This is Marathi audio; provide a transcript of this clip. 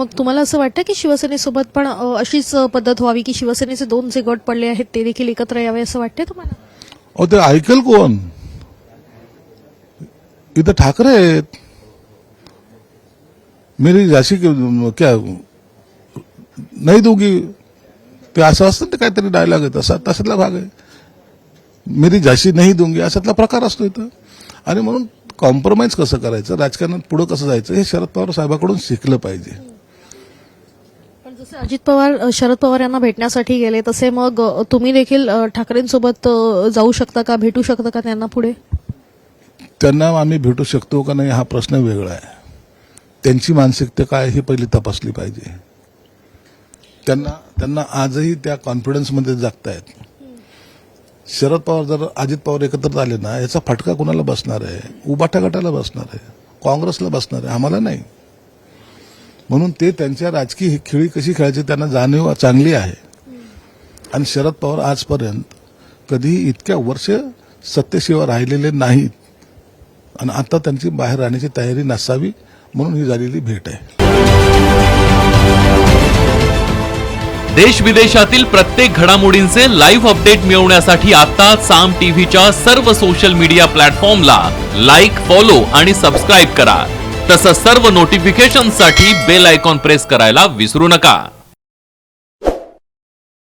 मग तुम्हाला असं वाटतं की शिवसेनेसोबत पण अशीच पद्धत व्हावी की शिवसेनेचे 2 जे गट पडले आहेत ते देखील एकत्र यावे असं वाटतंय तुम्हाला? अहो ते ऐकेल कोण? इथं ठाकरे आहेत. मेरी झाशी क्या नाही दूंगी ते असं असतं ते काहीतरी डायलॉग आहे तशातला भाग आहे. मेरी झाशी नाही दूंगी अशातला प्रकार असतो इथं. आणि म्हणून कॉम्प्रोमाइज कसं करायचं, राजकारणात पुढे कसं जायचं हे शरद पवार साहेबांकडून शिकलं पाहिजे. पण जसे अजित पवार शरद पवार यांना भेटण्यासाठी गेले तसे मग तुम्ही देखील ठाकरेंसोबत जाऊ शकता का, भेटू शकता का त्यांना पुढे? त्यांना आम्ही भेटू शकतो का नाही हा प्रश्न वेगळा आहे. त्यांची मानसिकता काय ही पहिली तपासली पाहिजे. त्यांना आजही त्या कॉन्फिडन्समध्ये जगतायत. शरद पवार जर अजित पवार एकत्र आले ना याचा फटका कुणाला बसणार आहे? उबाटा गटाला बसणार आहे, काँग्रेसला बसणार आहे, आम्हाला नाही. म्हणून ते त्यांच्या राजकीय खेळी कशी खेळायची त्यांना जाणीव चांगली आहे. आणि शरद पवार आजपर्यंत कधीही इतक्या वर्ष सत्तेशिवाय राहिलेले नाहीत. आणि आता त्यांची बाहेर राहण्याची तयारी नसावी म्हणून ही झालेली भेट आहे. देश विदेशातील प्रत्येक घडामोडींचे लाईव्ह अपडेट मिळवण्यासाठी आता साम टीव्हीच्या सर्व सोशल मीडिया प्लॅटफॉर्मला लाईक, फॉलो आणि सबस्क्राईब करा. तसंच सर्व नोटिफिकेशनसाठी बेल आयकॉन प्रेस करायला विसरू नका.